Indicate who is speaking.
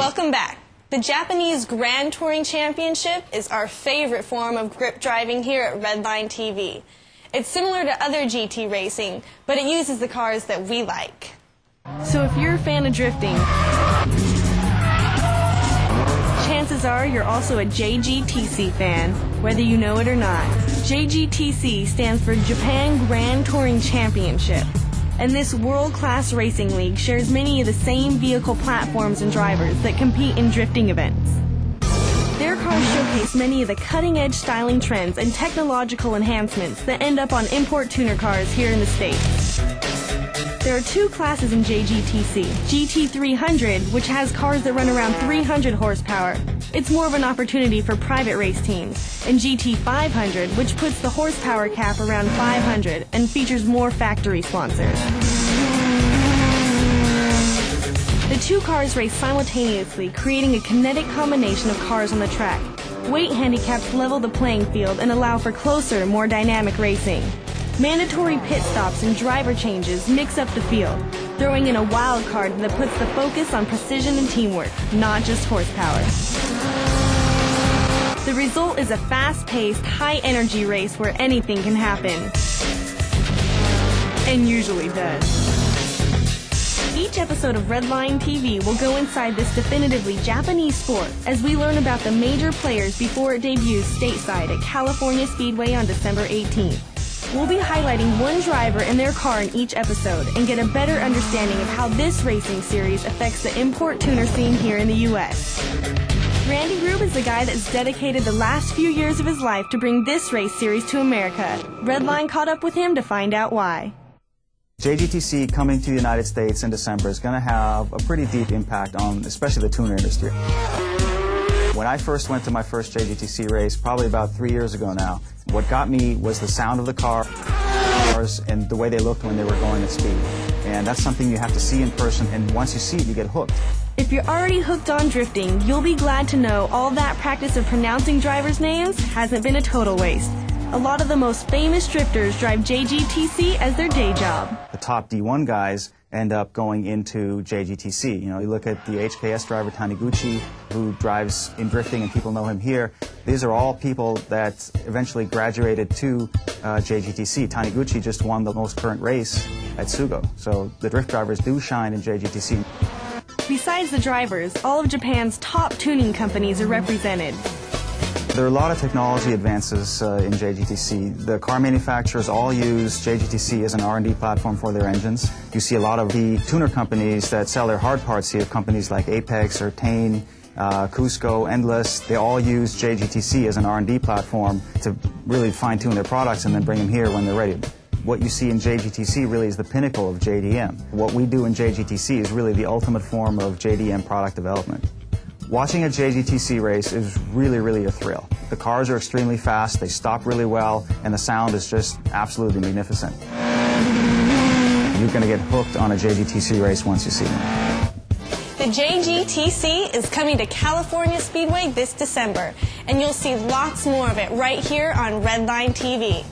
Speaker 1: Welcome back. The Japanese Grand Touring Championship is our favorite form of grip driving here at Redline TV. It's similar to other GT racing, but it uses the cars that we like. So if you're a fan of drifting, chances are you're also a JGTC fan, whether you know it or not. JGTC stands for Japan Grand Touring Championship. And this world-class racing league shares many of the same vehicle platforms and drivers that compete in drifting events. Their cars showcase many of the cutting-edge styling trends and technological enhancements that end up on import tuner cars here in the States. There are two classes in JGTC. GT300, which has cars that run around 300 horsepower. It's more of an opportunity for private race teams. And GT500, which puts the horsepower cap around 500 and features more factory sponsors. The two cars race simultaneously, creating a kinetic combination of cars on the track. Weight handicaps level the playing field and allow for closer, more dynamic racing. Mandatory pit stops and driver changes mix up the field, throwing in a wild card that puts the focus on precision and teamwork, not just horsepower. The result is a fast-paced, high-energy race where anything can happen. And usually does. Each episode of Redline TV will go inside this definitively Japanese sport as we learn about the major players before it debuts stateside at California Speedway on December 18th. We'll be highlighting one driver and their car in each episode and get a better understanding of how this racing series affects the import tuner scene here in the U.S. Randy Grube is the guy that's dedicated the last few years of his life to bring this race series to America. Redline caught up with him to find out why.
Speaker 2: JGTC coming to the United States in December is going to have a pretty deep impact on especially the tuner industry. When I first went to my first JGTC race, probably about 3 years ago now, what got me was the sound of the cars and the way they looked when they were going at speed. And that's something you have to see in person, and once you see it, you get hooked.
Speaker 1: If you're already hooked on drifting, you'll be glad to know all that practice of pronouncing drivers' names hasn't been a total waste. A lot of the most famous drifters drive JGTC as their day job.
Speaker 2: The top D1 guys end up going into JGTC. You know, you look at the HKS driver Taniguchi, who drives in drifting, and people know him here. These are all people that eventually graduated to JGTC. Taniguchi just won the most current race at Sugo. So the drift drivers do shine in JGTC.
Speaker 1: Besides the drivers, all of Japan's top tuning companies are represented.
Speaker 2: There are a lot of technology advances in JGTC. The car manufacturers all use JGTC as an R&D platform for their engines. You see a lot of the tuner companies that sell their hard parts here, companies like Apex or Tane, Cusco, Endless. They all use JGTC as an R&D platform to really fine-tune their products and then bring them here when they're ready. What you see in JGTC really is the pinnacle of JDM. What we do in JGTC is really the ultimate form of JDM product development. Watching a JGTC race is really, really a thrill. The cars are extremely fast, they stop really well, and the sound is just absolutely magnificent. You're going to get hooked on a JGTC race once you see them.
Speaker 1: The JGTC is coming to California Speedway this December, and you'll see lots more of it right here on Redline TV.